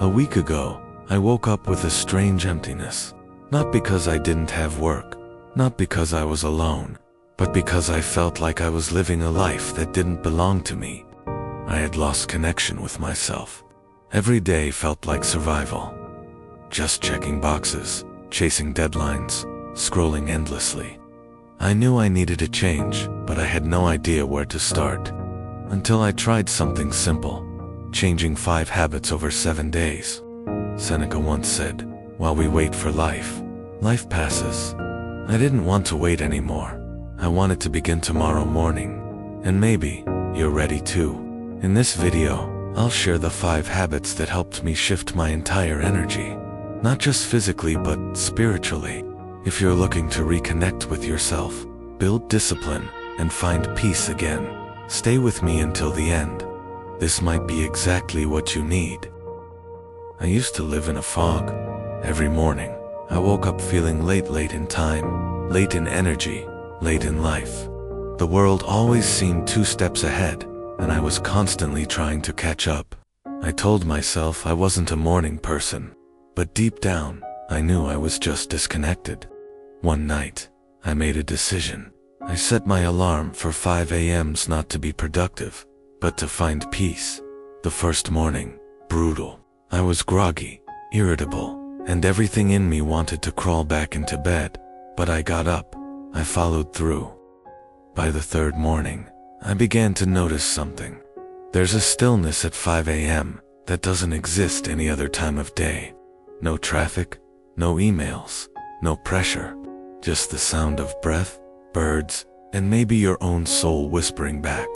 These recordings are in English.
A week ago, I woke up with a strange emptiness. Not because I didn't have work, not because I was alone, but because I felt like I was living a life that didn't belong to me. I had lost connection with myself. Every day felt like survival. Just checking boxes, chasing deadlines, scrolling endlessly. I knew I needed a change, but I had no idea where to start. Until I tried something simple. Changing 5 habits over 7 days. Seneca once said, "While we wait for life, life passes." I didn't want to wait anymore. I wanted to begin tomorrow morning. And maybe you're ready too. In this video, I'll share the 5 habits that helped me shift my entire energy. Not just physically, but spiritually. If you're looking to reconnect with yourself, build discipline, and find peace again, stay with me until the end. This might be exactly what you need. I used to live in a fog. Every morning, I woke up feeling late in time, late in energy, late in life. The world always seemed 2 steps ahead, and I was constantly trying to catch up. I told myself I wasn't a morning person, but deep down, I knew I was just disconnected. One night, I made a decision. I set my alarm for 5 a.m. not to be productive, but to find peace. The first morning, brutal. I was groggy, irritable, and everything in me wanted to crawl back into bed. But I got up. I followed through. By the 3rd morning, I began to notice something. There's a stillness at 5 a.m. that doesn't exist any other time of day. No traffic, no emails, no pressure. Just the sound of breath, birds, and maybe your own soul whispering back.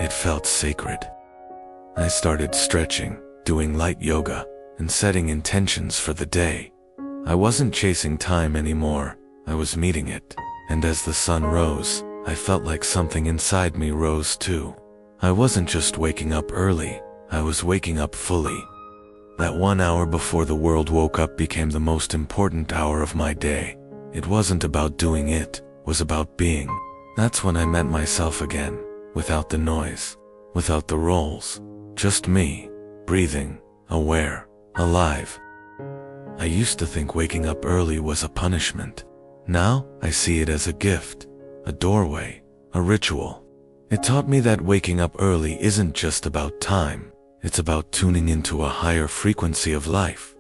It felt sacred. I started stretching, doing light yoga, and setting intentions for the day. I wasn't chasing time anymore, I was meeting it. And as the sun rose, I felt like something inside me rose too. I wasn't just waking up early, I was waking up fully. That 1 hour before the world woke up became the most important hour of my day. It wasn't about doing it was about being. That's when I met myself again, without the noise, without the roles, just me, breathing, aware, alive. I used to think waking up early was a punishment. Now, I see it as a gift, a doorway, a ritual. It taught me that waking up early isn't just about time, it's about tuning into a higher frequency of life.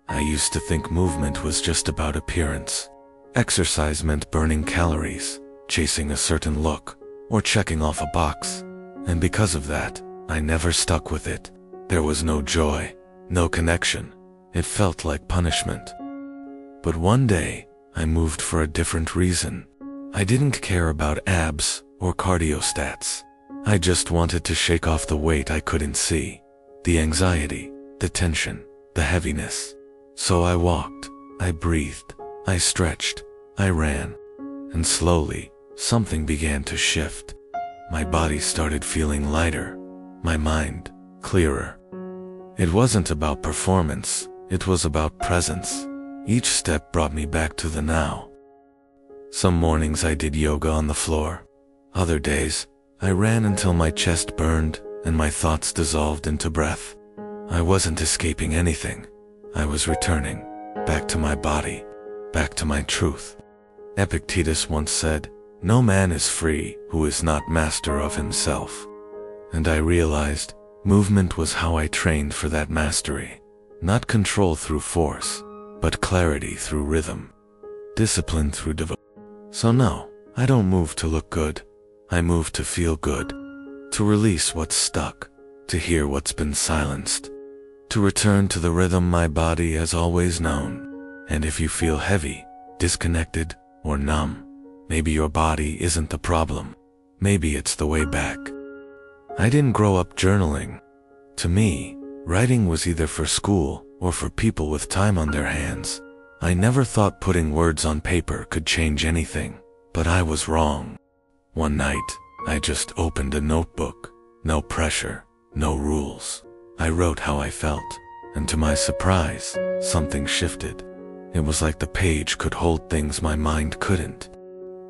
I used to think movement was just about appearance. Exercise meant burning calories, chasing a certain look, or checking off a box. And because of that, I never stuck with it. There was no joy, no connection. It felt like punishment. But one day, I moved for a different reason. I didn't care about abs or cardio stats. I just wanted to shake off the weight I couldn't see. The anxiety, the tension, the heaviness. So I walked, I breathed, I stretched, I ran. And slowly, something began to shift. My body started feeling lighter, my mind clearer. It wasn't about performance, it was about presence. Each step brought me back to the now. Some mornings I did yoga on the floor. Other days, I ran until my chest burned and my thoughts dissolved into breath. I wasn't escaping anything. I was returning, back to my body, back to my truth. Epictetus once said, "No man is free who is not master of himself." And I realized, movement was how I trained for that mastery. Not control through force, but clarity through rhythm. Discipline through devotion. So no, I don't move to look good. I move to feel good. To release what's stuck. To hear what's been silenced. To return to the rhythm my body has always known. And if you feel heavy, disconnected, or numb, maybe your body isn't the problem. Maybe it's the way back. I didn't grow up journaling. To me, writing was either for school or for people with time on their hands. I never thought putting words on paper could change anything, but I was wrong. One night, I just opened a notebook. No pressure, no rules. I wrote how I felt, and to my surprise, something shifted. It was like the page could hold things my mind couldn't.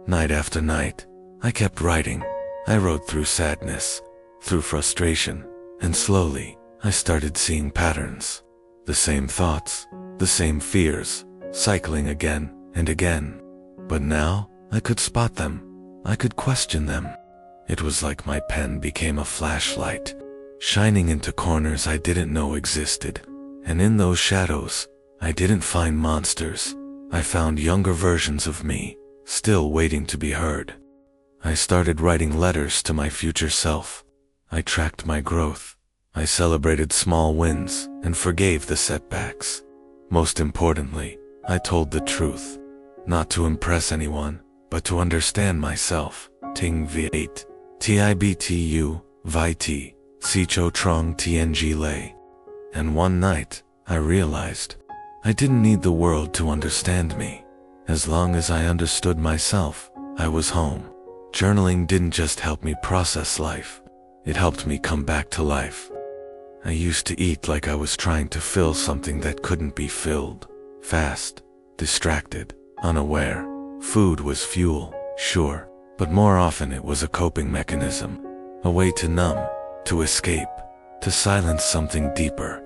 Night after night, I kept writing. I wrote through sadness, through frustration, and slowly, I started seeing patterns. The same thoughts, the same fears, cycling again and again. But now, I could spot them. I could question them. It was like my pen became a flashlight, shining into corners I didn't know existed. And in those shadows, I didn't find monsters. I found younger versions of me, still waiting to be heard. I started writing letters to my future self. I tracked my growth. I celebrated small wins and forgave the setbacks. Most importantly, I told the truth. Not to impress anyone, but to understand myself. Ting v8. Tibtu, vit, sicho trong tng lay. And one night, I realized I didn't need the world to understand me. As long as I understood myself, I was home. Journaling didn't just help me process life. It helped me come back to life. I used to eat like I was trying to fill something that couldn't be filled. Fast, distracted, unaware. Food was fuel, sure, but more often it was a coping mechanism. A way to numb, to escape, to silence something deeper.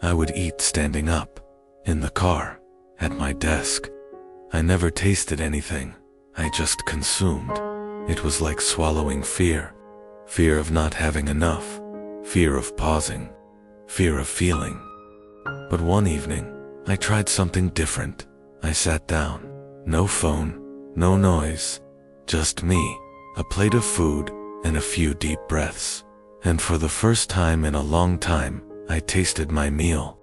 I would eat standing up, in the car, at my desk. I never tasted anything. I just consumed. It was like swallowing fear. Fear of not having enough. Fear of pausing. Fear of feeling. But one evening, I tried something different. I sat down. No phone, no noise. Just me, a plate of food, and a few deep breaths. And for the first time in a long time, I tasted my meal.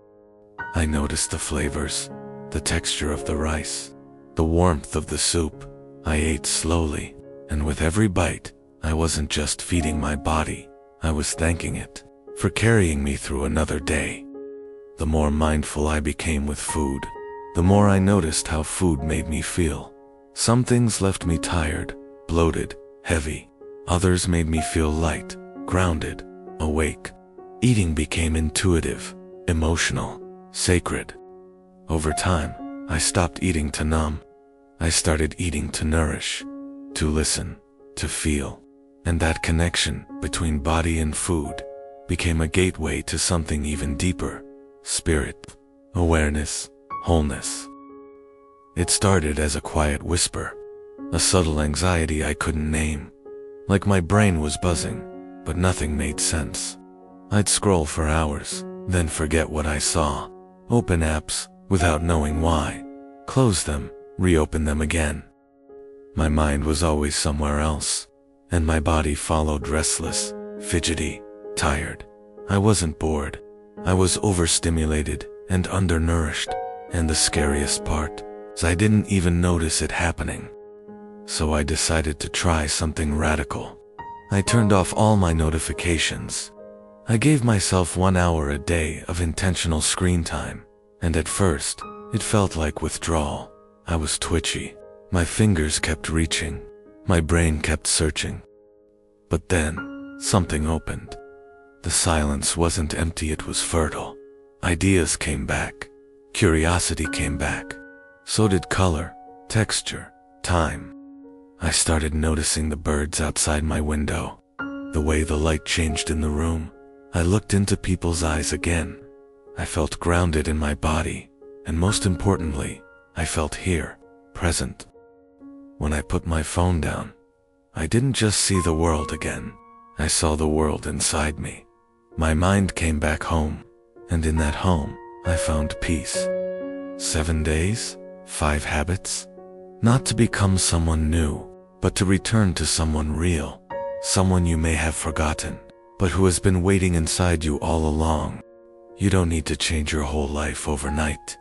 I noticed the flavors, the texture of the rice, the warmth of the soup. I ate slowly, and with every bite, I wasn't just feeding my body, I was thanking it for carrying me through another day. The more mindful I became with food, the more I noticed how food made me feel. Some things left me tired, bloated, heavy. Others made me feel light, grounded, awake. Eating became intuitive, emotional, sacred. Over time, I stopped eating to numb. I started eating to nourish, to listen, to feel. And that connection between body and food became a gateway to something even deeper. Spirit, awareness, wholeness. It started as a quiet whisper, a subtle anxiety I couldn't name. Like my brain was buzzing, but nothing made sense. I'd scroll for hours, then forget what I saw. Open apps, without knowing why. Close them, reopen them again. My mind was always somewhere else, and my body followed, restless, fidgety, tired. I wasn't bored. I was overstimulated and undernourished, and the scariest part is I didn't even notice it happening. So I decided to try something radical. I turned off all my notifications. I gave myself 1 hour a day of intentional screen time, and at first, it felt like withdrawal. I was twitchy. My fingers kept reaching. My brain kept searching. But then, something opened. The silence wasn't empty, it was fertile. Ideas came back. Curiosity came back. So did color, texture, time. I started noticing the birds outside my window, the way the light changed in the room. I looked into people's eyes again. I felt grounded in my body, and most importantly, I felt here, present. When I put my phone down, I didn't just see the world again. I saw the world inside me. My mind came back home, and in that home, I found peace. 7 days, 5 habits. Not to become someone new, but to return to someone real. Someone you may have forgotten, but who has been waiting inside you all along. You don't need to change your whole life overnight.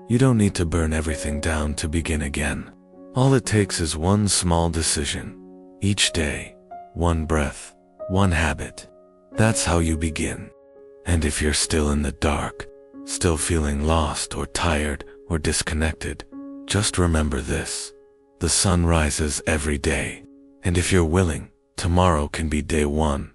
You don't need to burn everything down to begin again. All it takes is one small decision. Each day, one breath, one habit. That's how you begin. And if you're still in the dark, still feeling lost or tired or disconnected, just remember this. The sun rises every day. And if you're willing, tomorrow can be day 1.